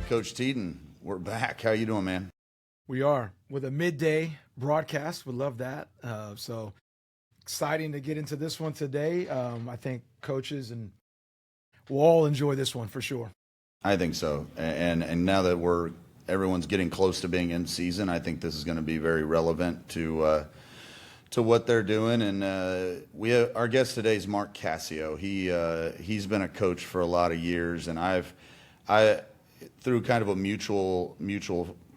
Coach Teeden, we're back. How you doing, man? We are with a midday broadcast. We love that. So exciting to get into this one today. I think coaches and we'll all enjoy this one for sure. I think so. And now that everyone's getting close to being in season, I think this is going to be very relevant to what they're doing. And our guest today is Mark Cascio. He's been a coach for a lot of years, and I through kind of a mutual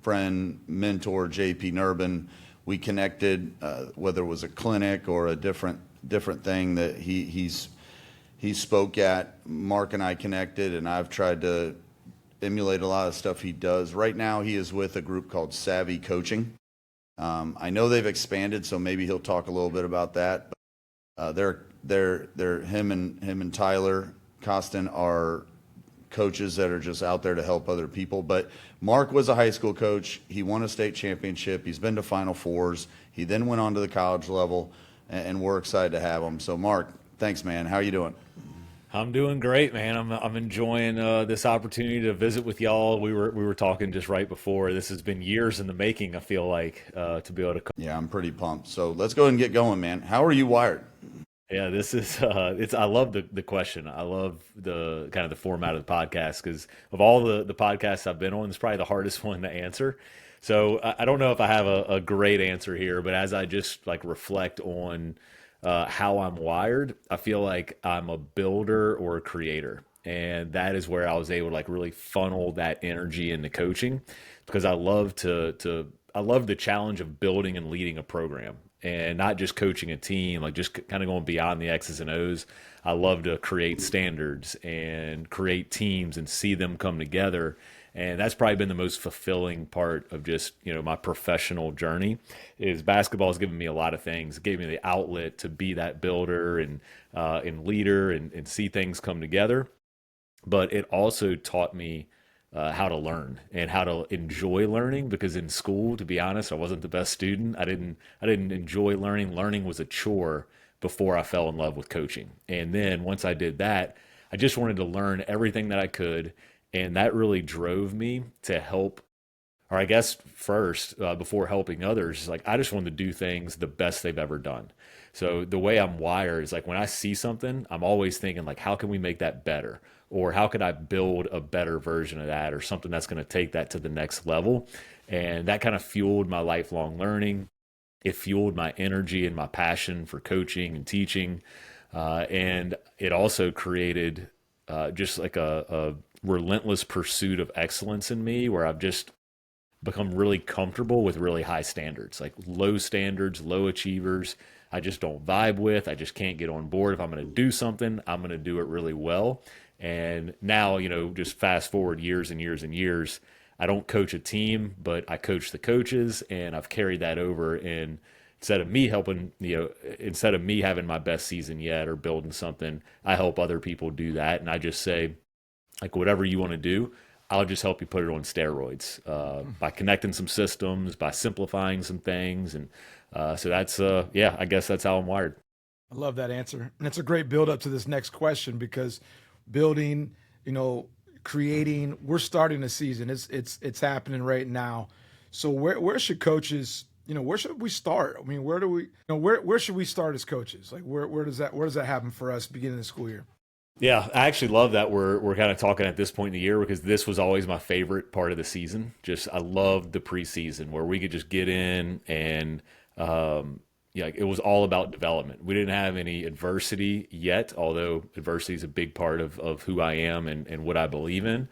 friend, mentor, JP Nurbin, we connected, whether it was a clinic or a different thing that he spoke at. Mark and I connected, and I've tried to emulate a lot of stuff he does. Right now, he is with a group called SAVI Coaching. I know they've expanded, so maybe he'll talk a little bit about that. But, him and Tyler Costin are coaches that are just out there to help other people. But Mark was a high school coach. He won a state championship. He's been to Final Fours. He then went on to the college level, and we're excited to have him. So, Mark, thanks, man. How are you doing? I'm doing great, man. I'm enjoying this opportunity to visit with y'all. We were talking just right before. This has been years in the making, I feel like, to be able to. Yeah, I'm pretty pumped. So let's go ahead and get going, man. How are you wired? Yeah, this is I love the question. I love the kind of the format of the podcast because of all the podcasts I've been on, it's probably the hardest one to answer. So I don't know if I have a great answer here, but as I just like reflect on how I'm wired, I feel like I'm a builder or a creator. And that is where I was able to like really funnel that energy into coaching because I love I love the challenge of building and leading a program and not just coaching a team, like just kind of going beyond the X's and O's. I love to create standards and create teams and see them come together. And that's probably been the most fulfilling part of just, my professional journey is basketball has given me a lot of things. It gave me the outlet to be that builder and leader and see things come together. But it also taught me how to learn and how to enjoy learning because in school, to be honest, I wasn't the best student. I didn't enjoy learning. Learning was a chore before I fell in love with coaching. And then once I did that, I just wanted to learn everything that I could. And that really drove me to help, or I guess first, before helping others, like I just wanted to do things the best they've ever done. So the way I'm wired is like when I see something, I'm always thinking like, how can we make that better? Or how could I build a better version of that or something that's going to take that to the next level? And that kind of fueled my lifelong learning. It fueled my energy and my passion for coaching and teaching. And it also created just like a relentless pursuit of excellence in me where I've just become really comfortable with really high standards, like low standards, low achievers. I just don't vibe with. I just can't get on board. If I'm going to do something, I'm going to do it really well. And now, just fast forward years and years and years, I don't coach a team, but I coach the coaches, and I've carried that over. And instead of me having my best season yet or building something, I help other people do that. And I just say, like, whatever you want to do, I'll just help you put it on steroids by connecting some systems, by simplifying some things. And so that's, I guess that's how I'm wired. I love that answer. And it's a great build up to this next question because building, creating, we're starting a season. It's happening right now. So where should coaches, where should we start? I mean, where should we start as coaches? Like where does that happen for us beginning the school year? Yeah, I actually love that we're kind of talking at this point in the year because this was always my favorite part of the season. I loved the preseason where we could just get in and it was all about development. We didn't have any adversity yet, although adversity is a big part of who I am and what I believe in.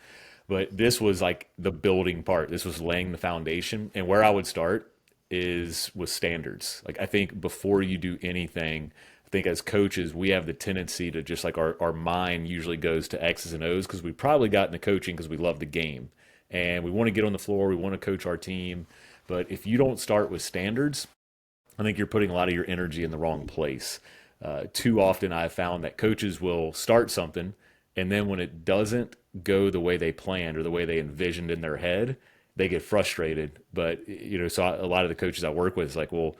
But this was like the building part. This was laying the foundation. And where I would start is with standards. Like I think before you do anything, I think as coaches, we have the tendency to just like our mind usually goes to X's and O's because we probably got into coaching because we love the game and we want to get on the floor. We want to coach our team. But if you don't start with standards, I think you're putting a lot of your energy in the wrong place. Too often I've found that coaches will start something and then when it doesn't go the way they planned or the way they envisioned in their head, they get frustrated. But, so a lot of the coaches I work with is like, well,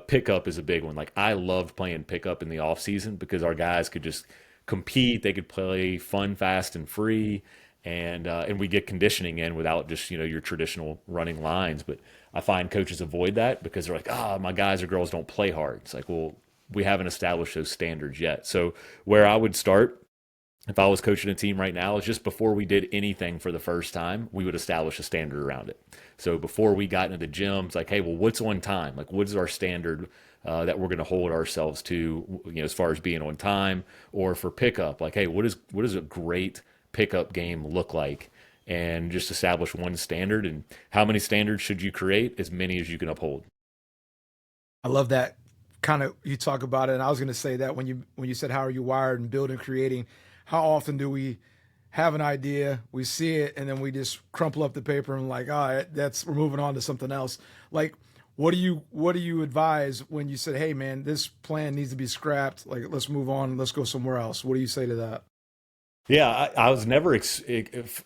pickup is a big one. Like I loved playing pickup in the off season because our guys could just compete. They could play fun, fast, and free. and we get conditioning in without just your traditional running lines. But I find coaches avoid that because they're like, my guys or girls don't play hard. It's like, well, we haven't established those standards yet. So where I would start if I was coaching a team right now is just before we did anything for the first time, we would establish a standard around it. So before we got into the gym, it's like, hey, well, what's on time? Like, what is our standard that we're going to hold ourselves to, as far as being on time, or for pickup? Like, hey, what does a great pickup game look like? And just establish one standard. And how many standards should you create? As many as you can uphold. I love that kind of you talk about it. And I was going to say that when you said how are you wired and building, creating, how often do we have an idea, we see it, and then we just crumple up the paper and like, we're moving on to something else. Like, what do you advise when you said, hey man, this plan needs to be scrapped, like let's move on, let's go somewhere else? What do you say to that? Yeah, I was never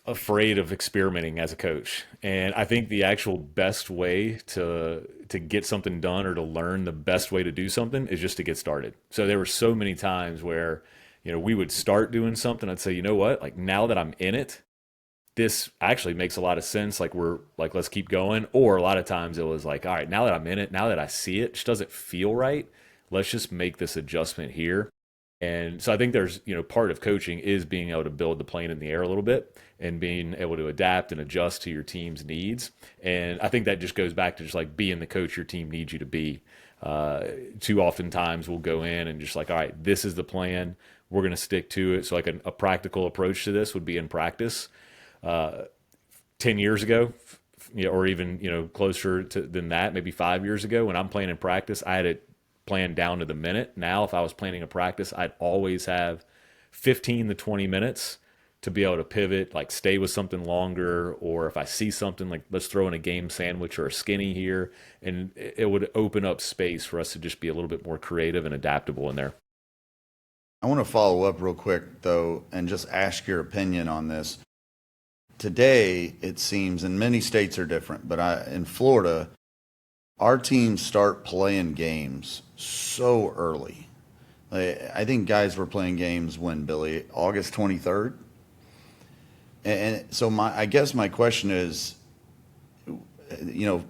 afraid of experimenting as a coach, and I think the actual best way to get something done or to learn the best way to do something is just to get started. So there were so many times where we would start doing something. I'd say, you know what? Like now that I'm in it, this actually makes a lot of sense. Like let's keep going. Or a lot of times it was like, all right, now that I'm in it, now that I see it, just doesn't feel right. Let's just make this adjustment here. And so I think there's, part of coaching is being able to build the plane in the air a little bit and being able to adapt and adjust to your team's needs. And I think that just goes back to just like being the coach your team needs you to be. Too often times we'll go in and just like, all right, this is the plan. We're going to stick to it. So like a practical approach to this would be in practice. 10 years ago, or even, closer than that, maybe 5 years ago when I'm playing in practice, I had it planned down to the minute. Now, if I was planning a practice, I'd always have 15 to 20 minutes to be able to pivot, like stay with something longer, or if I see something like let's throw in a game sandwich or a skinny here, and it would open up space for us to just be a little bit more creative and adaptable in there. I want to follow up real quick, though, and just ask your opinion on this. Today, it seems, and many states are different, but in Florida, our teams start playing games so early. I think guys were playing games when, Billy? August 23rd? And so I guess my question is,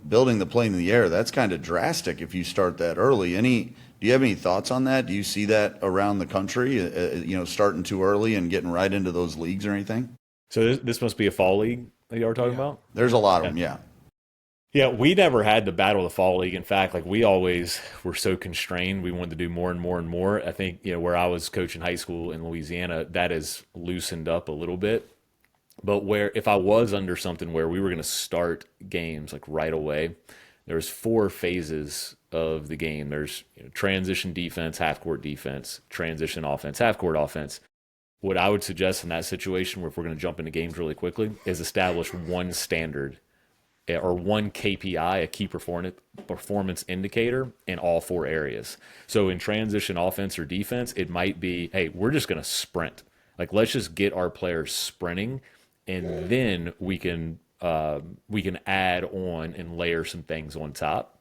building the plane in the air, that's kind of drastic if you start that early. Do you have any thoughts on that? Do you see that around the country, starting too early and getting right into those leagues or anything? So this must be a fall league that you are talking about? There's a lot of them, yeah. Yeah, we never had the battle of the fall league. In fact, like we always were so constrained. We wanted to do more and more and more. I think, where I was coaching high school in Louisiana, that has loosened up a little bit. But if I was under something where we were going to start games like right away, there's 4 phases of the game. There's transition defense, half court defense, transition offense, half court offense. What I would suggest in that situation, where if we're going to jump into games really quickly, is establish one standard or one KPI, a key performance indicator in all 4 areas. So in transition offense or defense, it might be, hey, we're just going to sprint. Like let's just get our players sprinting, and then we can add on and layer some things on top.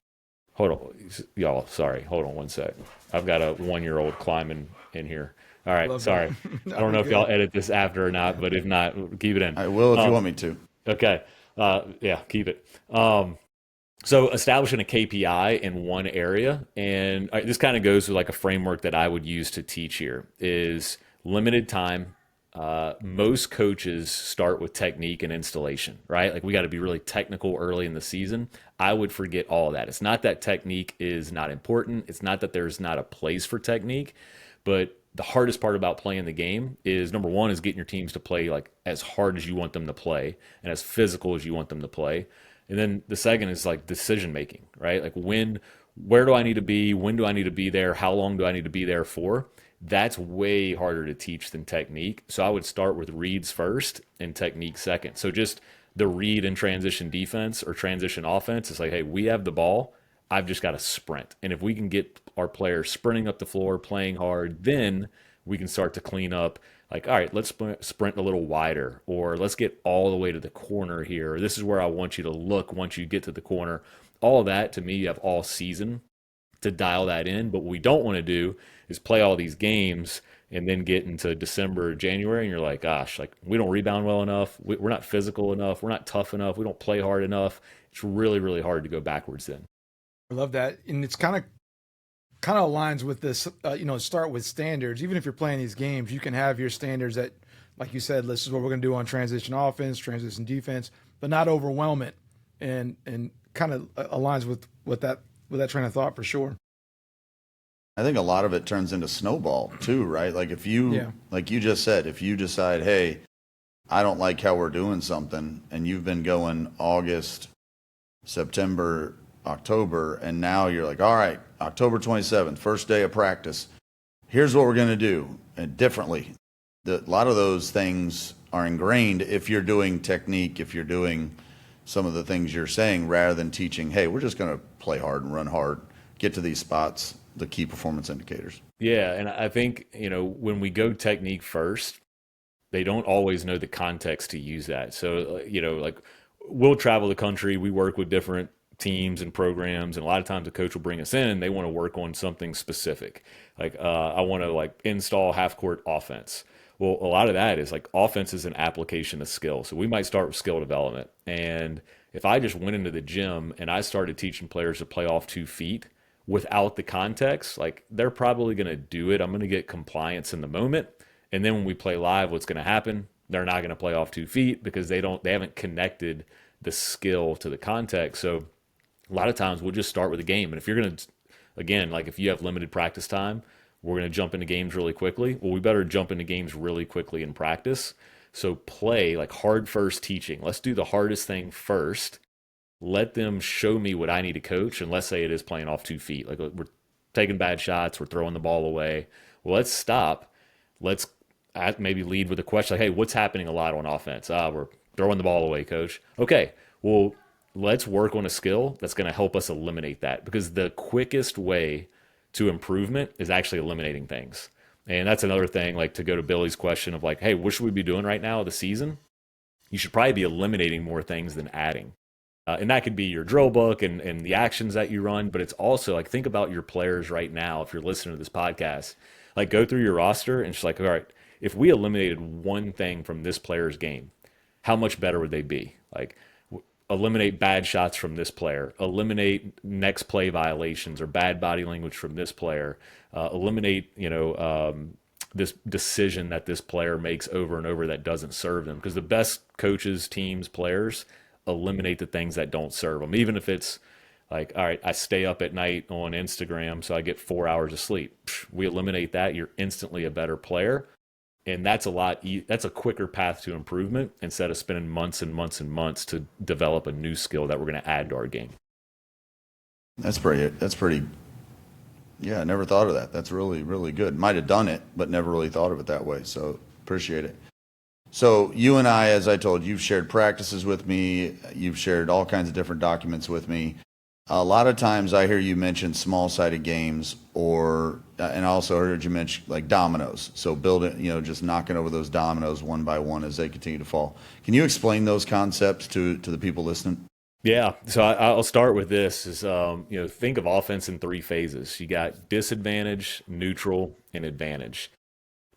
Hold on, y'all. Sorry, hold on one sec. I've got a 1-year-old climbing in here. All right, Love sorry. that. I don't know if y'all edit this after or not, but if not, keep it in. I will if you want me to. Okay. Yeah, keep it. So establishing a KPI in one area, and this kind of goes with like a framework that I would use to teach here, is limited time. Most coaches start with technique and installation, right? Like we got to be really technical early in the season. I would forget all of that. It's not that technique is not important. It's not that there's not a place for technique, but the hardest part about playing the game is, number one, is getting your teams to play like as hard as you want them to play and as physical as you want them to play. And then the second is like decision making, right? Like where do I need to be? When do I need to be there? How long do I need to be there for? That's way harder to teach than technique. So I would start with reads first and technique second. So just the read and transition defense or transition offense, it's like, hey, we have the ball. I've just got to sprint. And if we can get our players sprinting up the floor, playing hard, then we can start to clean up. Like, all right, let's sprint a little wider, or let's get all the way to the corner here. Or this is where I want you to look once you get to the corner. All of that, to me, you have all season to dial that in. But what we don't want to do is play all these games and then get into December or January and you're like, gosh, like we don't rebound well enough, we're not physical enough, we're not tough enough, we don't play hard enough. It's really, really hard to go backwards then. I love that, and it's kind of aligns with this. Start with standards. Even if you're playing these games, you can have your standards that, like you said, this is what we're going to do on transition offense, transition defense, but not overwhelm it, and kind of aligns with that train of thought for sure. I think a lot of it turns into snowball too, right? Like if you, like you just said, if you decide, hey, I don't like how we're doing something, and you've been going August, September, October, and now you're like, all right, October 27th, first day of practice. Here's what we're going to do, and differently. A lot of those things are ingrained if you're doing technique, if you're doing some of the things you're saying, rather than teaching, hey, we're just going to play hard and run hard, get to these spots, the key performance indicators. Yeah, and I think, when we go technique first, they don't always know the context to use that. So, like we'll travel the country, we work with different teams and programs, and a lot of times the coach will bring us in and they want to work on something specific. Like I want to like install half court offense. Well, a lot of that is like offense is an application of skill. So we might start with skill development. And if I just went into the gym and I started teaching players to play off 2 feet without the context, like they're probably going to do it. I'm going to get compliance in the moment. And then when we play live, what's going to happen? They're not going to play off 2 feet because they haven't connected the skill to the context. So a lot of times we'll just start with a game. And if you're going to, again, like if you have limited practice time, we're going to jump into games really quickly. Well, we better jump into games really quickly in practice. So play like hard first teaching. Let's do the hardest thing first. Let them show me what I need to coach. And let's say it is playing off 2 feet. Like we're taking bad shots, we're throwing the ball away. Well, let's stop. Let's maybe lead with a question like, hey, what's happening a lot on offense? We're throwing the ball away, coach. Okay, well, let's work on a skill that's going to help us eliminate that, because the quickest way to improvement is actually eliminating things. And that's another thing, like to go to Billy's question of like, hey, what should we be doing right now of the season? You should probably be eliminating more things than adding. And that could be your drill book and the actions that you run, but it's also like, think about your players right now. If you're listening to this podcast, like go through your roster and just like, all right, if we eliminated one thing from this player's game, how much better would they be? Like, eliminate bad shots from this player, eliminate next play violations or bad body language from this player, eliminate, this decision that this player makes over and over that doesn't serve them. Because the best coaches, teams, players eliminate the things that don't serve them. Even if it's like, all right, I stay up at night on Instagram so I get 4 hours of sleep. We eliminate that. You're instantly a better player. And that's that's a quicker path to improvement instead of spending months and months and months to develop a new skill that we're going to add to our game. That's pretty, yeah, I never thought of that. That's really, really good. Might have done it, but never really thought of it that way. So appreciate it. So you and I, as I told you, you've shared practices with me. You've shared all kinds of different documents with me. A lot of times I hear you mention small-sided games, and I also heard you mention like dominoes. So building, just knocking over those dominoes one by one as they continue to fall. Can you explain those concepts to the people listening? Yeah. So I'll start with this is, think of offense in 3 phases. You got disadvantage, neutral, and advantage.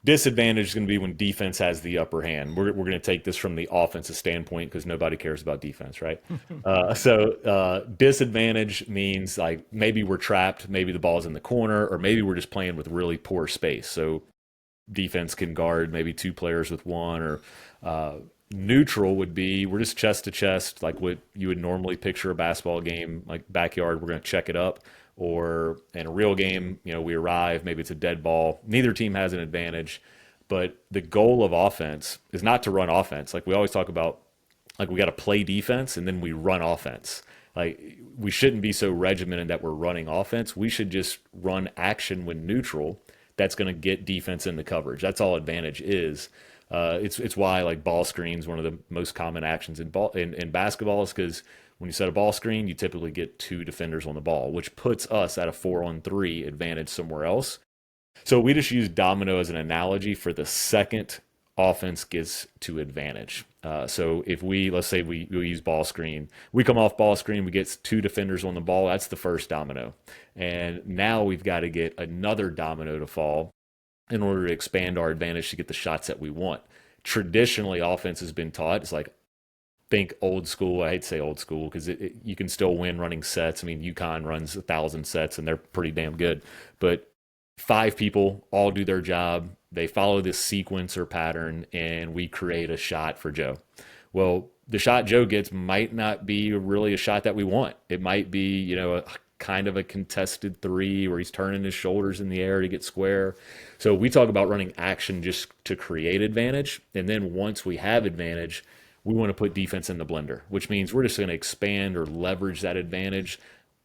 Disadvantage is going to be when defense has the upper hand. We're going to take this from the offensive standpoint because nobody cares about defense, right? So disadvantage means like maybe we're trapped, maybe the ball's in the corner, or maybe we're just playing with really poor space. So defense can guard maybe 2 players with 1, or neutral would be we're just chest to chest, like what you would normally picture a basketball game, like backyard, we're going to check it up. Or in a real game, we arrive, maybe it's a dead ball. Neither team has an advantage, but the goal of offense is not to run offense. Like we always talk about, like we got to play defense and then we run offense. Like we shouldn't be so regimented that we're running offense. We should just run action when neutral. That's going to get defense into coverage. That's all advantage is. It's why like ball screens, one of the most common actions in basketball is because when you set a ball screen, you typically get 2 defenders on the ball, which puts us at a 4-on-3 advantage somewhere else. So we just use domino as an analogy for the second offense gets to advantage. So if let's say we use ball screen, we come off ball screen, we get 2 defenders on the ball, that's the first domino. And now we've got to get another domino to fall. in order to expand our advantage to get the shots that we want. Traditionally, offense has been taught. It's like, think old school. I hate to say old school because you can still win running sets. I mean, UConn runs 1,000 sets and they're pretty damn good. But 5 people all do their job. They follow this sequence or pattern, and we create a shot for Joe. Well, the shot Joe gets might not be really a shot that we want. It might be, a kind of a contested 3 where he's turning his shoulders in the air to get square. So we talk about running action just to create advantage. And then once we have advantage, we want to put defense in the blender, which means we're just going to expand or leverage that advantage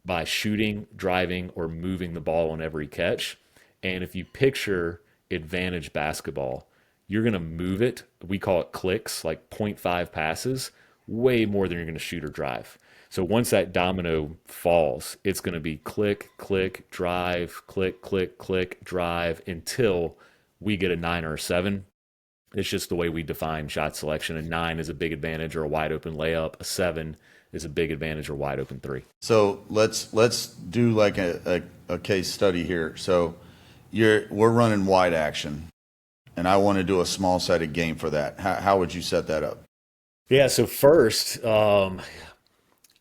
by shooting, driving, or moving the ball on every catch. And if you picture advantage basketball, you're going to move it. We call it clicks, like 0.5 passes, way more than you're going to shoot or drive. So once that domino falls, it's going to be click, click, drive, click, click, click, drive until we get a 9 or a 7. It's just the way we define shot selection. A 9 is a big advantage or a wide open layup. A 7 is a big advantage or wide open 3. So let's do like a case study here. So we're running wide action, and I want to do a small sided game for that. How would you set that up? Yeah. So first,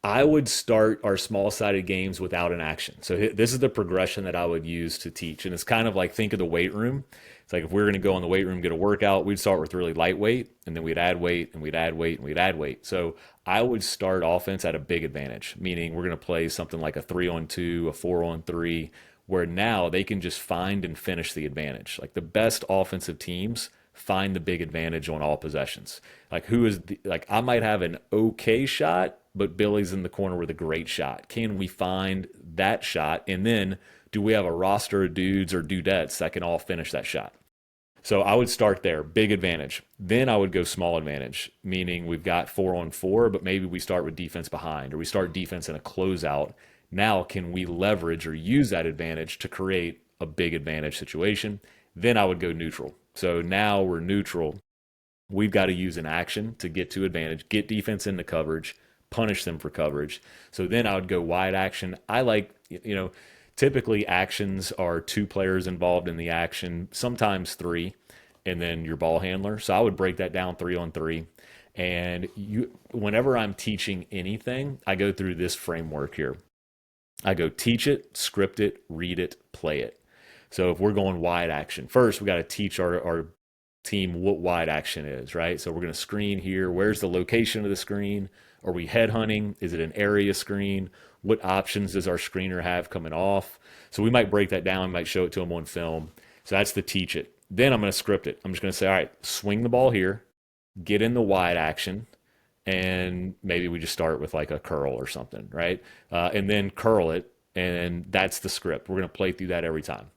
I would start our small-sided games without an action. So this is the progression that I would use to teach. And it's kind of like, think of the weight room. It's like if we were going to go in the weight room, get a workout, we'd start with really lightweight, and then we'd add weight, and we'd add weight, and we'd add weight. So I would start offense at a big advantage, meaning we're going to play something like a 3-on-2, a 4-on-3, where now they can just find and finish the advantage. Like the best offensive teams find the big advantage on all possessions. Like I might have an okay shot, but Billy's in the corner with a great shot. Can we find that shot? And then do we have a roster of dudes or dudettes that can all finish that shot? So I would start there, big advantage. Then I would go small advantage, meaning we've got 4-on-4, but maybe we start with defense behind, or we start defense in a closeout. Now can we leverage or use that advantage to create a big advantage situation? Then I would go neutral. So now we're neutral. We've got to use an action to get to advantage, get defense into coverage, punish them for coverage. So then I would go wide action. I like, typically actions are 2 players involved in the action, sometimes 3, and then your ball handler. So I would break that down 3-on-3. And whenever I'm teaching anything, I go through this framework here. I go teach it, script it, read it, play it. So if we're going wide action, first we got to teach our team what wide action is, right? So we're going to screen here. Where's the location of the screen? Are we headhunting? Is it an area screen? What options does our screener have coming off? So we might break that down, might show it to them on film. So that's the teach it. Then I'm going to script it. I'm just going to say, all right, swing the ball here, get in the wide action, and maybe we just start with like a curl or something, right? And then curl it, and that's the script. We're going to play through that every time.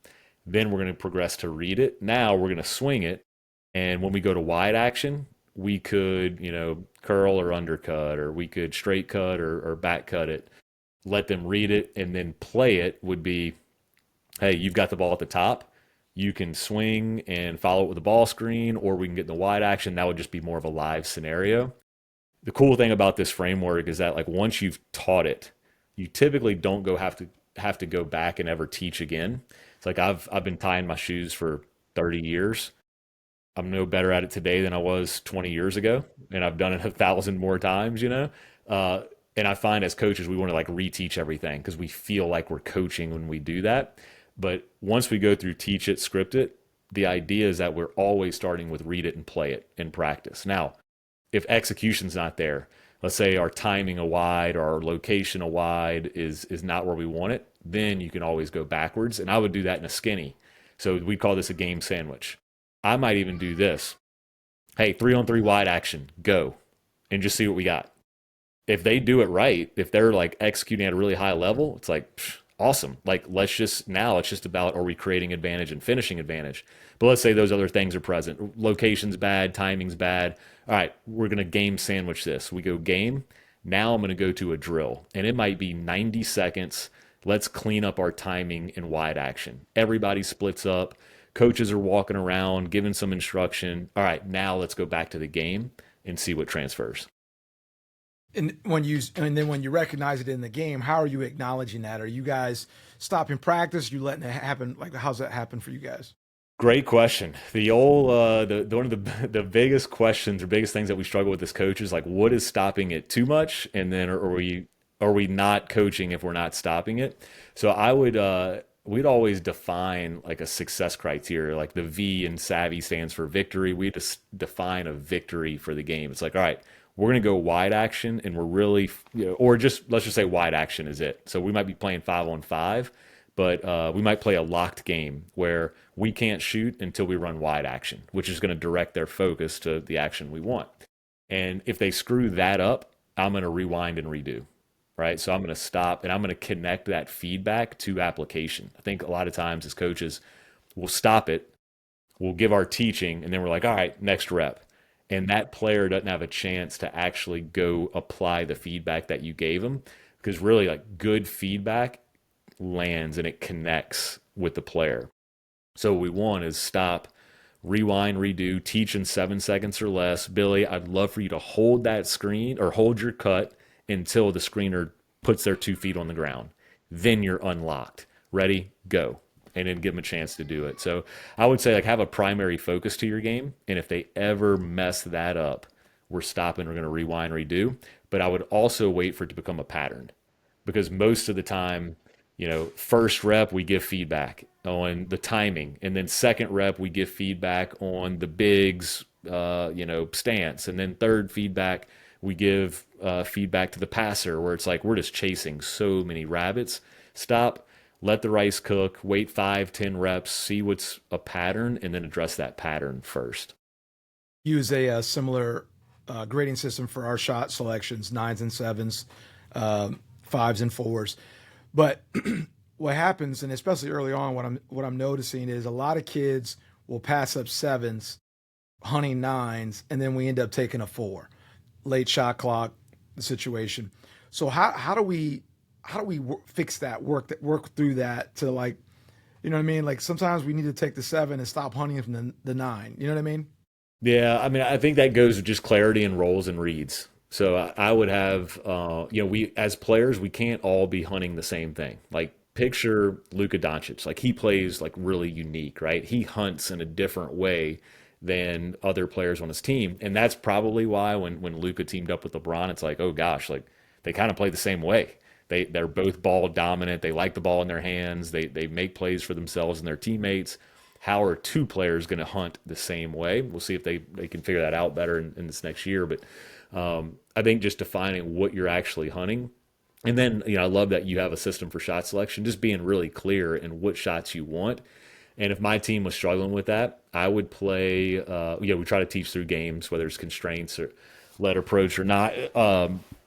Then we're going to progress to read it. Now we're going to swing it. And when we go to wide action, we could, curl or undercut, or we could straight cut or back cut it, let them read it, and then play it would be, hey, you've got the ball at the top. You can swing and follow it with a ball screen, or we can get in the wide action. That would just be more of a live scenario. The cool thing about this framework is that like once you've taught it, you typically don't have to go back and ever teach again. It's like I've been tying my shoes for 30 years. I'm no better at it today than I was 20 years ago, and I've done it 1,000 more times, and I find as coaches, we want to like reteach everything because we feel like we're coaching when we do that. But once we go through teach it, script it, the idea is that we're always starting with read it and play it in practice. Now, if execution's not there, let's say our timing a wide or our location a wide is not where we want it, then you can always go backwards. And I would do that in a skinny. So we call this a game sandwich. I might even do this. Hey, 3-on-3 wide action, go, and just see what we got. If they do it right, if they're like executing at a really high level, it's like, awesome. Like, it's just about, are we creating advantage and finishing advantage? But let's say those other things are present. Location's bad, timing's bad. All right, we're going to game sandwich this. We go game. Now I'm going to go to a drill, and it might be 90 seconds. Let's clean up our timing in wide action. Everybody splits up. Coaches are walking around, giving some instruction. All right, now let's go back to the game and see what transfers. And then when you recognize it in the game, how are you acknowledging that? Are you guys stopping practice? You letting it happen? Like, how's that happen for you guys? Great question. The old the one of the biggest questions or biggest things that we struggle with as coaches, like what is stopping it too much, and then are we not coaching if we're not stopping it? So I would we'd always define like a success criteria, like the V in SAVI stands for victory. We just define a victory for the game. It's like, all right, we're going to go wide action, and we're really, or just let's just say wide action is it. So we might be playing 5-on-5, but we might play a locked game where we can't shoot until we run wide action, which is going to direct their focus to the action we want. And if they screw that up, I'm going to rewind and redo, right? So I'm going to stop and I'm going to connect that feedback to application. I think a lot of times as coaches, we'll stop it, we'll give our teaching, and then we're like, all right, next rep. And that player doesn't have a chance to actually go apply the feedback that you gave them, because really, like, good feedback lands and it connects with the player. So what we want is stop, rewind, redo, teach in 7 seconds or less. Billy, I'd love for you to hold that screen or hold your cut until the screener puts their 2 feet on the ground. Then you're unlocked. Ready? Go. And then give them a chance to do it. So I would say, like, have a primary focus to your game. And if they ever mess that up, we're stopping, we're going to rewind, redo. But I would also wait for it to become a pattern, because most of the time, first rep, we give feedback on the timing. And then second rep, we give feedback on the bigs, stance. And then third feedback, we give feedback to the passer, where it's like we're just chasing so many rabbits. Stop, let the rice cook, wait 5-10 reps, see what's a pattern, and then address that pattern first. Use a similar grading system for our shot selections, nines and sevens, fives and fours. But what happens, and especially early on, what I'm noticing is a lot of kids will pass up sevens, hunting nines, and then we end up taking a four, late shot clock, the situation. So how do we fix that, work through that to, like, you know what I mean? Like sometimes we need to take the seven and stop hunting from the nine. You know what I mean? Yeah, I mean, I think that goes with just clarity and roles and reads. So I would have, we as players, we can't all be hunting the same thing. Like picture Luka Doncic, like he plays like really unique, right? He hunts in a different way than other players on his team, and that's probably why when Luka teamed up with LeBron, it's like, oh gosh, like they kind of play the same way. They're both ball dominant. They like the ball in their hands. They make plays for themselves and their teammates. How are two players going to hunt the same way? We'll see if they can figure that out better in this next year. But I think just defining what you're actually hunting. And then, I love that you have a system for shot selection, just being really clear in what shots you want. And if my team was struggling with that, I would play, we try to teach through games, whether it's constraints or lead approach or not.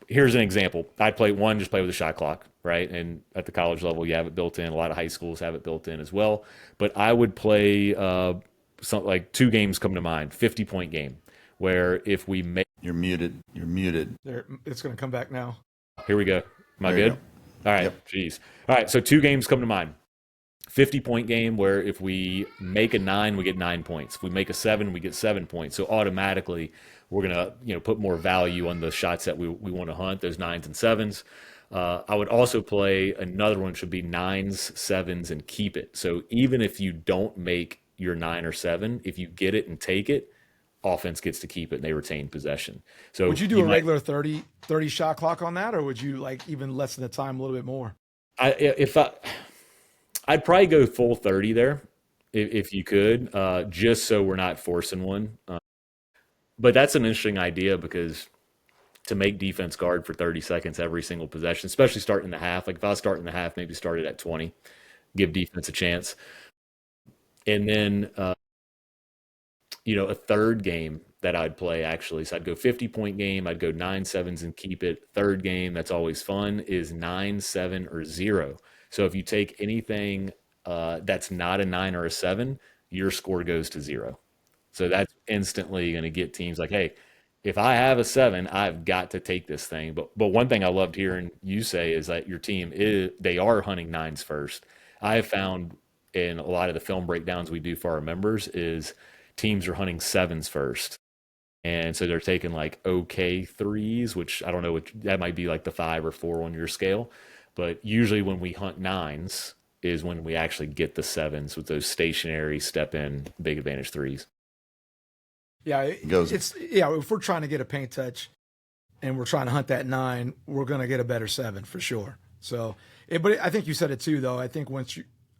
Here's an example. I'd just play with a shot clock, right? And at the college level, you have it built in. A lot of high schools have it built in as well. But I would play something like 2 games come to mind, 50-point game, where if we make. You're muted. You're muted. There, it's going to come back now. Here we go. Am I There you good? All right. Yep. Jeez. All right. So 2 games come to mind. 50-point game where if we make a 9, we get 9 points. If we make a 7, we get 7 points. So automatically we're going to put more value on the shots that we want to hunt, those 9s and 7s. I would also play another one, should be 9s, 7s, and keep it. So even if you don't make your 9 or 7, if you get it and take it, offense gets to keep it and they retain possession. So Would you do a regular 30 shot clock on that, or would you like even lessen the time a little bit more? I'd probably go full 30 there if you could, just so we're not forcing one. But that's an interesting idea, because to make defense guard for 30 seconds every single possession, especially starting the half, like if I was starting the half, maybe start it at 20, give defense a chance. And then, a third game that I'd play actually. So I'd go 50-point game. I'd go 9 7s and keep it. Third game, that's always fun, is 9 7 or 0. So if you take anything that's not a 9 or a 7, your score goes to 0. So that's instantly going to get teams like, hey, if I have a 7, I've got to take this thing. But one thing I loved hearing you say is that your team they are hunting 9s first. I have found in a lot of the film breakdowns we do for our members is teams are hunting 7s first. And so they're taking like okay 3s, which I don't know, that might be like the 5 or 4 on your scale. But usually when we hunt 9s, is when we actually get the sevens with those stationary step in big advantage threes. Yeah, goes- if we're trying to get a paint touch and we're trying to hunt that 9, we're going to get a better 7 for sure. So, but I think you said it too, though. I think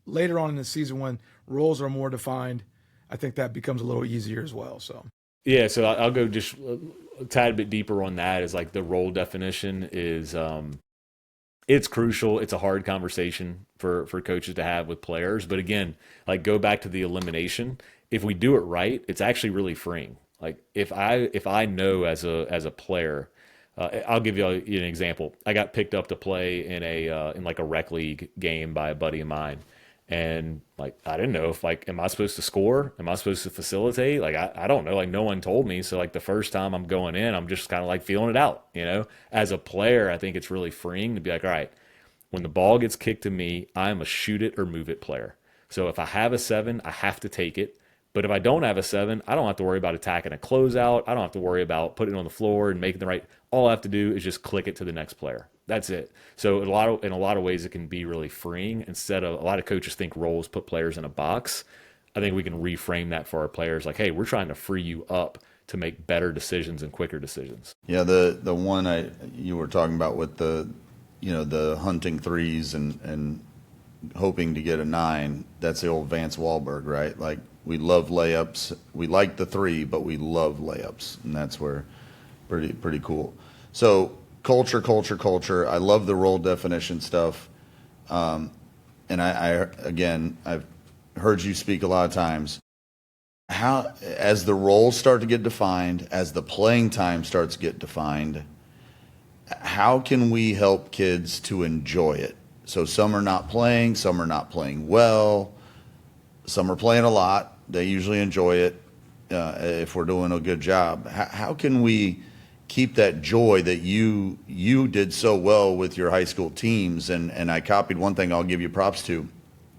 later on in the season when roles are more defined, I think that becomes a little easier as well. So. Yeah, so I'll go just a tad bit deeper on that. Is like the role definition is it's crucial. It's a hard conversation for coaches to have with players. But again, like go back to the elimination. If we do it right, it's actually really freeing. Like if I know as a player, I'll give you an example. I got picked up to play in like a rec league game by a buddy of mine. And like, I didn't know if like, am I supposed to score? Am I supposed to facilitate? Like, I don't know. Like no one told me. So like the first time I'm going in, I'm just kind of like feeling it out, as a player. I think it's really freeing to be like, all right, when the ball gets kicked to me, I'm a shoot it or move it player. So if I have a 7, I have to take it. But if I don't have a 7, I don't have to worry about attacking a closeout. I don't have to worry about putting it on the floor and making the right. All I have to do is just click it to the next player. That's it. So in a lot of ways, it can be really freeing. Instead of a lot of coaches think roles put players in a box. I think we can reframe that for our players. Like, hey, we're trying to free you up to make better decisions and quicker decisions. Yeah, the one you were talking about with the hunting threes and hoping to get a 9. That's the old Vance Wahlberg, right? Like we love layups. We like the 3, but we love layups, and that's where pretty cool. So. Culture. I love the role definition stuff. And I've heard you speak a lot of times. How, as the roles start to get defined, as the playing time starts to get defined, how can we help kids to enjoy it? So some are not playing well, some are playing a lot. They usually enjoy it if we're doing a good job. How can we keep that joy that you did so well with your high school teams? And I copied one thing I'll give you props to.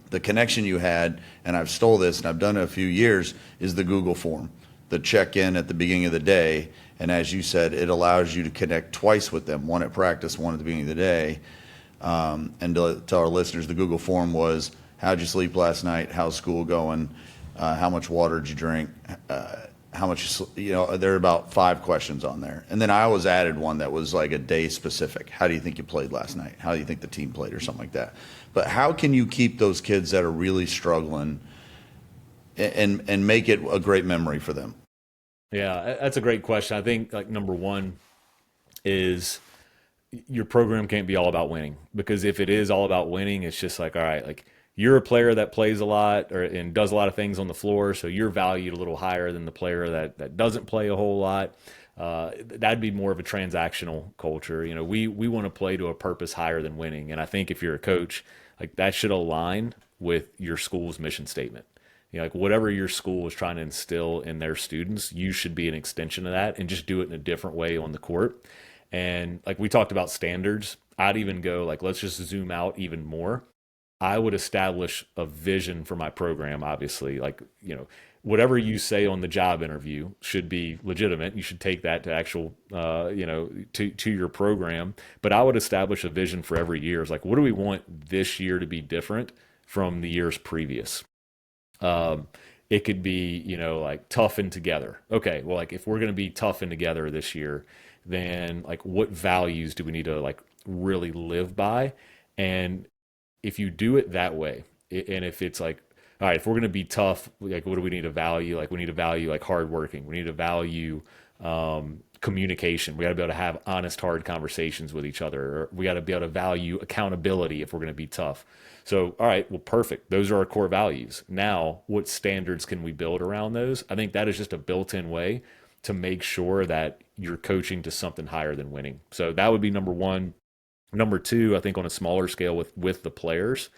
The connection you had, and I've stole this and I've done it a few years, is the Google form, the check-in at the beginning of the day. And as you said, it allows you to connect twice with them, one at practice, one at the beginning of the day. And to our listeners, the Google form was, how'd you sleep last night? How's school going? How much water did you drink? How much, there are about 5 questions on there. And then I always added one that was like a day specific. How do you think you played last night? How do you think the team played, or something like that? But how can you keep those kids that are really struggling and make it a great memory for them? Yeah, that's a great question. I think like number one is your program can't be all about winning, because if it is all about winning, it's just like, all right, like you're a player that plays a lot and does a lot of things on the floor, so you're valued a little higher than the player that doesn't play a whole lot. That'd be more of a transactional culture. We want to play to a purpose higher than winning. And I think if you're a coach, like that should align with your school's mission statement. Like whatever your school is trying to instill in their students, you should be an extension of that and just do it in a different way on the court. And like we talked about standards, I'd even go like, let's just zoom out even more. I would establish a vision for my program, obviously. Like, whatever you say on the job interview should be legitimate. You should take that to actual, to your program. But I would establish a vision for every year. It's like, what do we want this year to be different from the years previous? It could be, like tough and together. Okay, well, like if we're going to be tough and together this year, then like what values do we need to like really live by? And if you do it that way, and if it's like, all right, if we're going to be tough, like what do we need to value? Like we need to value like hardworking. We need to value communication. We got to be able to have honest, hard conversations with each other. Or we got to be able to value accountability if we're going to be tough. So, all right, well, perfect. Those are our core values. Now, what standards can we build around those? I think that is just a built-in way to make sure that you're coaching to something higher than winning. So that would be number one. Number two, I think on a smaller scale with the players,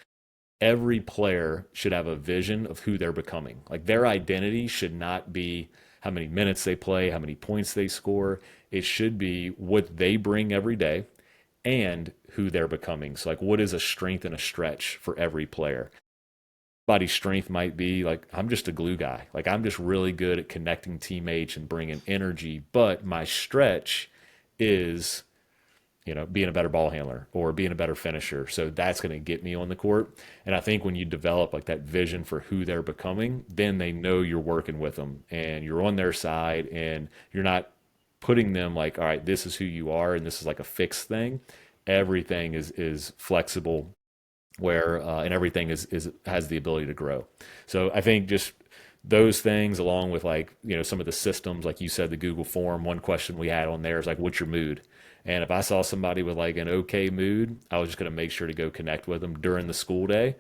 every player should have a vision of who they're becoming. Like their identity should not be how many minutes they play, how many points they score. It should be what they bring every day and who they're becoming. So like what is a strength and a stretch for every player? Everybody's strength might be like, I'm just a glue guy. Like I'm just really good at connecting teammates and bringing energy. But my stretch is being a better ball handler or being a better finisher. So that's going to get me on the court. And I think when you develop like that vision for who they're becoming, then they know you're working with them and you're on their side, and you're not putting them like, all right, this is who you are and this is like a fixed thing. Everything is flexible, where and everything is has the ability to grow. So I think just those things, along with like some of the systems, like you said, the Google form. One question we had on there is like, what's your mood? And if I saw somebody with like an okay mood, I was just going to make sure to go connect with them during the school day.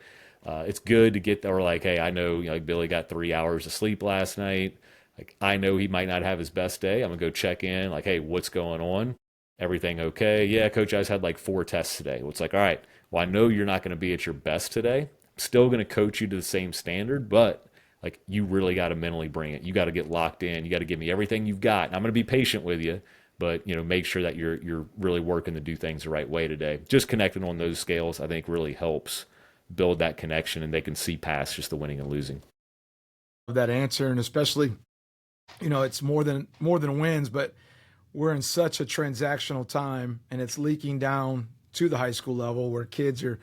It's good to get there, like, hey, I know, like Billy got 3 hours of sleep last night. Like, I know he might not have his best day. I'm gonna go check in, like, hey, what's going on? Everything okay? Yeah, coach, I just had like 4 tests today. Well, it's like, all right, well, I know you're not going to be at your best today. I'm still going to coach you to the same standard, but like, you really got to mentally bring it. You got to get locked in. You got to give me everything you've got. And I'm going to be patient with you, but make sure that you're really working to do things the right way today. Just connecting on those scales, I think, really helps build that connection, and they can see past just the winning and losing. That answer, and especially, it's more than wins, but we're in such a transactional time, and it's leaking down to the high school level where kids are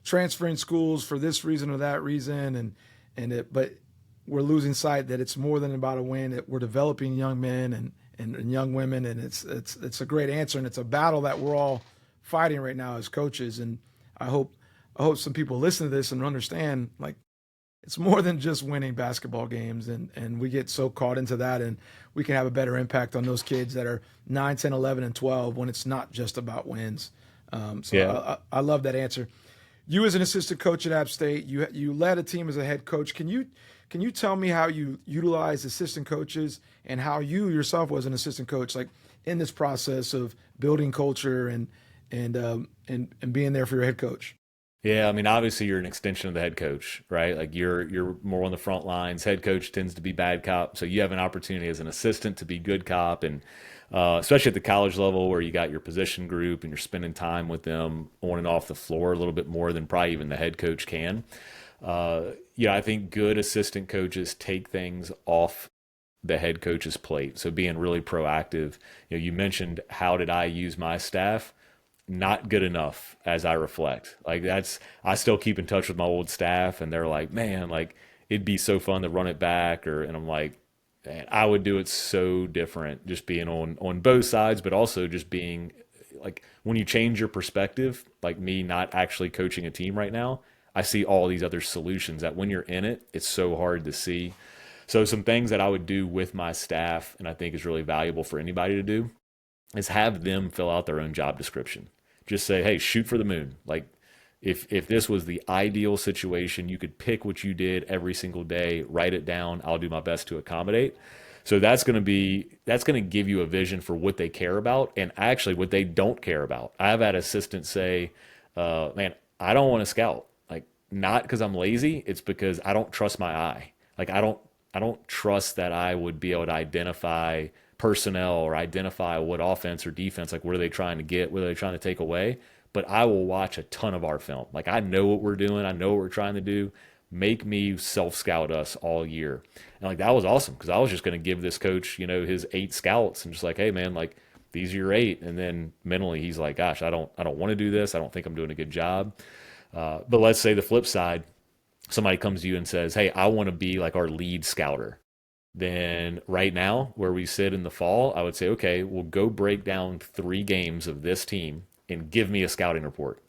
transferring schools for this reason or that reason, but we're losing sight that it's more than about a win. That we're developing young men and young women, and it's a great answer, and it's a battle that we're all fighting right now as coaches. And I hope some people listen to this and understand, like, it's more than just winning basketball games, and we get so caught into that, and we can have a better impact on those kids that are 9, 10, 11, and 12 when it's not just about wins. I love that answer. You, as an assistant coach at App State, you led a team as a head coach. Can you tell me how you utilize assistant coaches and how you yourself was an assistant coach, like in this process of building culture and being there for your head coach? Yeah, I mean, obviously you're an extension of the head coach, right? Like, you're more on the front lines. Head coach tends to be bad cop, so you have an opportunity as an assistant to be good cop, and especially at the college level where you got your position group and you're spending time with them on and off the floor a little bit more than probably even the head coach can. I think good assistant coaches take things off the head coach's plate. So being really proactive. You mentioned, how did I use my staff? Not good enough, as I reflect. Like, I still keep in touch with my old staff, and they're like, man, like, it'd be so fun to run it back, and I'm like, man, I would do it so different, just being on both sides, but also just being like, when you change your perspective, like me not actually coaching a team right now, I see all these other solutions that when you're in it, it's so hard to see. So some things that I would do with my staff, and I think is really valuable for anybody to do, is have them fill out their own job description. Just say, hey, shoot for the moon. Like, if this was the ideal situation, you could pick what you did every single day, write it down. I'll do my best to accommodate. So that's going to give you a vision for what they care about and actually what they don't care about. I've had assistants say, man, I don't want to scout. Like, not because I'm lazy, it's because I don't trust my eye. Like, I don't trust that I would be able to identify personnel or identify what offense or defense, like, what are they trying to get, what are they trying to take away. But I will watch a ton of our film. Like, I know what we're doing. I know what we're trying to do. Make me self-scout us all year. And like, that was awesome, because I was just going to give this coach, his 8 scouts, and just like, hey man, like, these are your 8. And then mentally he's like, gosh, I don't want to do this. I don't think I'm doing a good job. But let's say the flip side, somebody comes to you and says, hey, I want to be like our lead scouter. Then right now, where we sit in the fall, I would say, okay, we'll go break down 3 games of this team and give me a scouting report.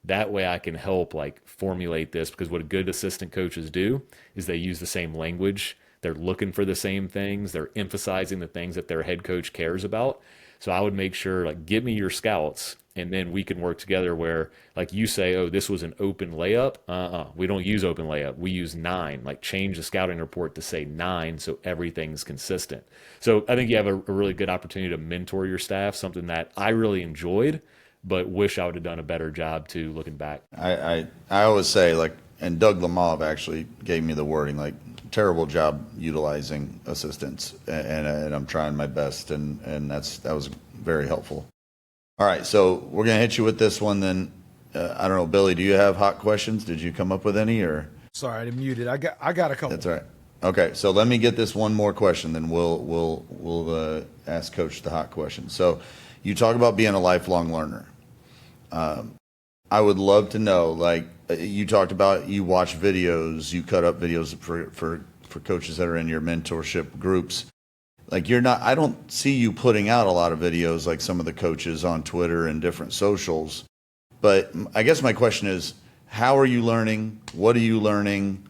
That way I can help like formulate this, because what good assistant coaches do is they use the same language. They're looking for the same things. They're emphasizing the things that their head coach cares about. So I would make sure, like, give me your scouts, and then we can work together where, like, you say, oh, this was an open layup. We don't use open layup. We use 9. Like, change the scouting report to say 9 so everything's consistent. So I think you have a really good opportunity to mentor your staff, something that I really enjoyed, but wish I would have done a better job too, looking back. I always say, like, and Doug Lamov actually gave me the wording, like, terrible job utilizing assistants, and I'm trying my best, and that was very helpful. All right, so we're gonna hit you with this one then. I don't know, Billy, do you have hot questions? Did you come up with any, or? Sorry, I'm muted. I got a couple. That's all right. Okay, so let me get this one more question, then we'll ask Coach the hot question. So, you talk about being a lifelong learner. I would love to know, like you talked about, you watch videos, you cut up videos for coaches that are in your mentorship groups. Like I don't see you putting out a lot of videos like some of the coaches on Twitter and different socials. But I guess my question is, how are you learning? What are you learning?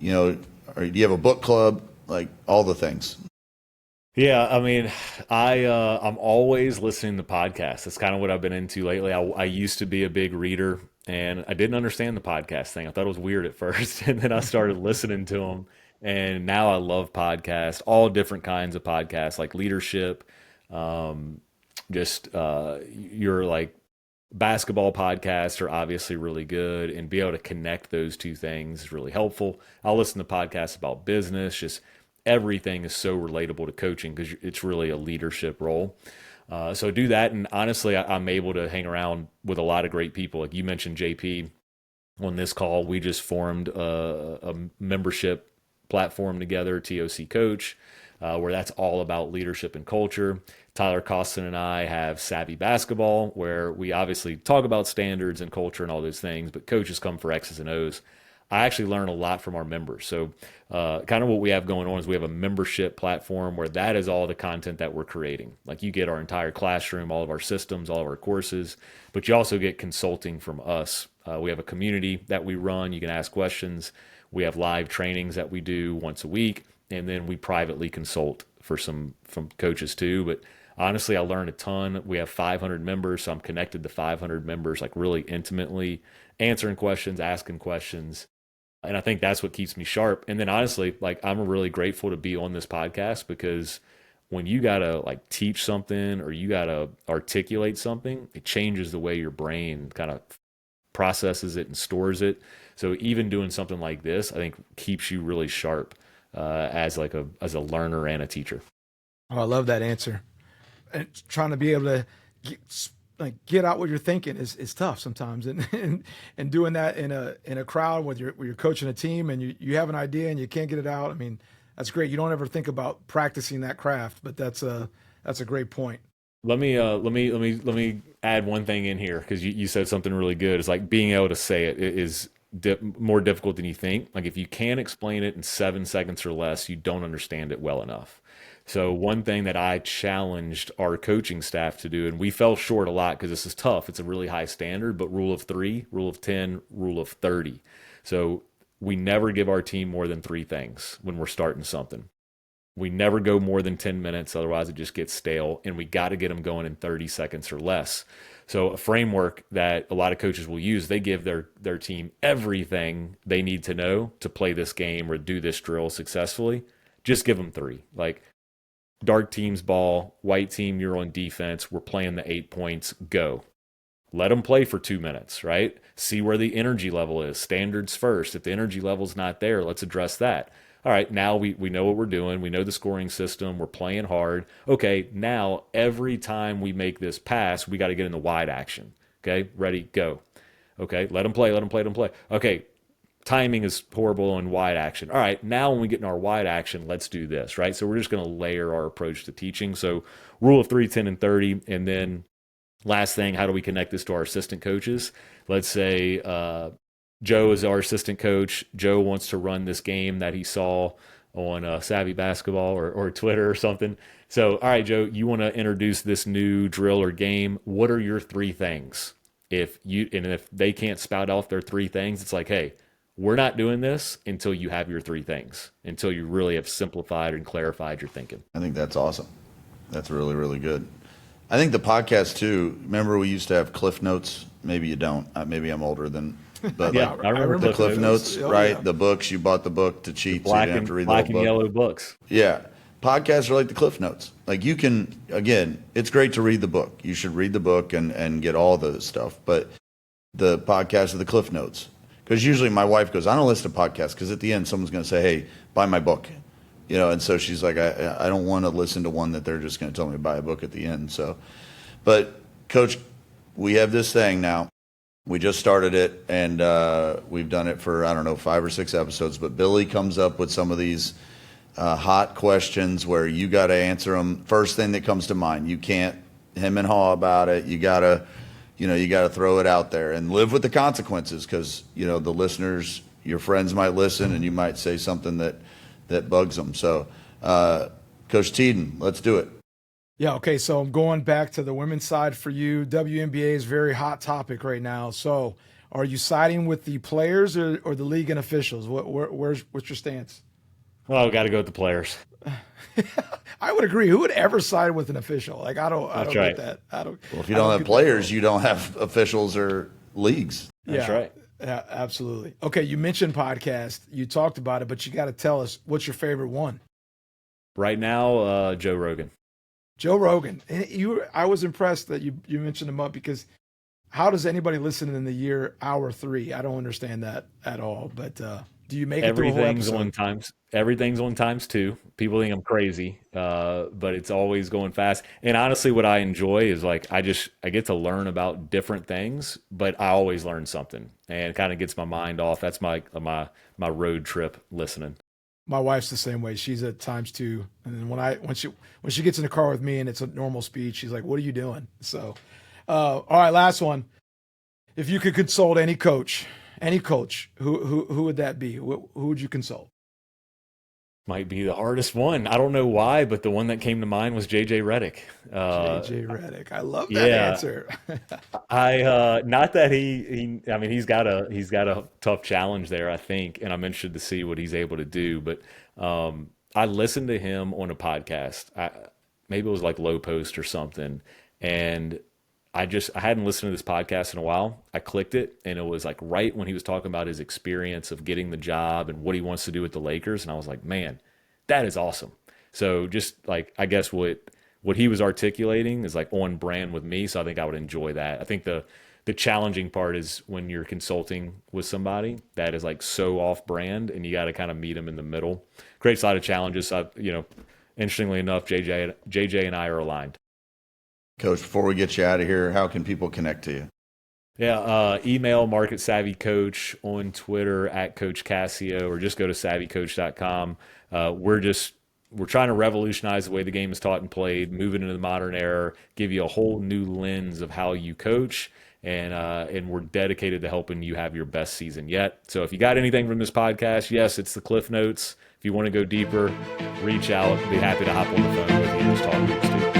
You know, or do you have a book club? Like all the things. Yeah, I mean, I'm always listening to podcasts. That's kind of what I've been into lately. I used to be a big reader, and I didn't understand the podcast thing. I thought it was weird at first, and then I started listening to them, and now I love podcasts, all different kinds of podcasts, like leadership, just your like basketball podcasts are obviously really good, and be able to connect those two things is really helpful. I'll listen to podcasts about business, just everything is so relatable to coaching because it's really a leadership role. So do that. And honestly, I'm able to hang around with a lot of great people. Like you mentioned JP on this call, we just formed a membership platform together, TOC Coach, where that's all about leadership and culture. Tyler Costin and I have SAVI Basketball, where we obviously talk about standards and culture and all those things, but coaches come for X's and O's. I actually learn a lot from our members. So kind of what we have going on is we have a membership platform where that is all the content that we're creating. Like you get our entire classroom, all of our systems, all of our courses, but you also get consulting from us. We have a community that we run. You can ask questions. We have live trainings that we do once a week, and then we privately consult from coaches too. But honestly, I learned a ton. We have 500 members, so I'm connected to 500 members like really intimately, answering questions, asking questions. And I think that's what keeps me sharp. And then honestly, like I'm really grateful to be on this podcast because when you got to like teach something or you got to articulate something, it changes the way your brain kind of processes it and stores it. So even doing something like this, I think keeps you really sharp as a learner and a teacher. Oh, I love that answer. And trying to be able to get out what you're thinking is tough sometimes, and doing that in a crowd where you're coaching a team and you have an idea and you can't get it out. I mean, that's great. You don't ever think about practicing that craft, but that's a great point. Let me add one thing in here because you said something really good. It's like being able to say it is more difficult than you think. Like if you can't explain it in 7 seconds or less, you don't understand it well enough. So one thing that I challenged our coaching staff to do, and we fell short a lot because this is tough. It's a really high standard, but rule of 3, rule of 10, rule of 30. So we never give our team more than 3 things when we're starting something. We never go more than 10 minutes. Otherwise it just gets stale, and we got to get them going in 30 seconds or less. So a framework that a lot of coaches will use, they give their team everything they need to know to play this game or do this drill successfully. Just give them 3. Like, dark team's ball, white team, you're on defense, we're playing the 8 points, go. Let them play for 2 minutes, right? See where the energy level is. Standards first. If the energy level's not there, let's address that. All right, now we know what we're doing. We know the scoring system. We're playing hard. Okay, now every time we make this pass, we got to get in the wide action. Okay, ready, go. Okay, let them play. Okay, timing is horrible on wide action. All right, now when we get in our wide action, let's do this, right? So we're just going to layer our approach to teaching. So rule of 3, 10, and 30. And then last thing, how do we connect this to our assistant coaches? Let's say Joe is our assistant coach. Joe wants to run this game that he saw on SAVI Basketball or Twitter or something. So, all right, Joe, you want to introduce this new drill or game. What are your 3 things? If they can't spout off their 3 things, it's like, hey, we're not doing this until you have your 3 things, until you really have simplified and clarified your thinking. I think that's awesome. That's really, really good. I think the podcast too, remember we used to have Cliff Notes? Maybe you don't. Maybe I'm older than, but Yeah, like, I remember the Cliff Notes, Oh, right? yeah. The books, you bought the book to cheat, so you didn't have to read the black whole and book. yellow books. Yeah. Podcasts are like the Cliff Notes. Like you can, again, it's great to read the book. You should read the book and get all the stuff. But the podcast are the Cliff Notes. Because usually my wife goes, I don't listen to podcasts because at the end someone's going to say, hey, buy my book. You know, and so she's like, I don't want to listen to one that they're just going to tell me to buy a book at the end. So, but Coach, we have this thing now. We just started it, and we've done it for, I don't know, 5 or 6 episodes. But Billy comes up with some of these hot questions where you got to answer them. First thing that comes to mind. You can't him and Haw about it. You gotta throw it out there and live with the consequences, because the listeners, your friends might listen, and you might say something that bugs them. So, Coach Teeden, let's do it. Yeah, okay, so I'm going back to the women's side for you. WNBA is a very hot topic right now. So are you siding with the players or the league and officials? What's your stance? Well, I've got to go with the players. I would agree. Who would ever side with an official? Like, I don't right. get that. Well, if you don't have players, you don't have officials or leagues. That's right. Yeah, absolutely. Okay, you mentioned podcast. You talked about it, but you got to tell us, what's your favorite one? Right now, Joe Rogan. Joe Rogan. And I was impressed that you mentioned him up, because how does anybody listen in the year hour 3? I don't understand that at all. But do you make it through a whole episode? Everything's on times 2. People think I'm crazy, but it's always going fast. And honestly, what I enjoy is like I get to learn about different things, but I always learn something, and it kind of gets my mind off. That's my road trip listening. My wife's the same way. She's at times 2, and then when she gets in the car with me and it's a normal speed, she's like, "What are you doing?" So, all right, last one. If you could consult any coach, who would that be? Who would you consult? Might be the hardest one. I don't know why, but the one that came to mind was JJ Redick. JJ Redick. I love that answer. Not that he's got a tough challenge there, I think, and I'm interested to see what he's able to do. But I listened to him on a podcast. Maybe it was like Low Post or something, and I hadn't listened to this podcast in a while. I clicked it, and it was like right when he was talking about his experience of getting the job and what he wants to do with the Lakers. And I was like, man, that is awesome. So just like, I guess what he was articulating is like on brand with me. So I think I would enjoy that. I think the challenging part is when you're consulting with somebody that is like so off brand, and you got to kind of meet them in the middle. Creates a lot of challenges. Interestingly enough, JJ and I are aligned. Coach, before we get you out of here, how can people connect to you? Yeah, email Mark at SAVI Coach, on Twitter at Coach Cascio, or just go to savvycoach.com. We're trying to revolutionize the way the game is taught and played, move it into the modern era, give you a whole new lens of how you coach, and we're dedicated to helping you have your best season yet. So if you got anything from this podcast, yes, it's the Cliff Notes. If you want to go deeper, reach out. Be happy to hop on the phone with you and just talk to you too.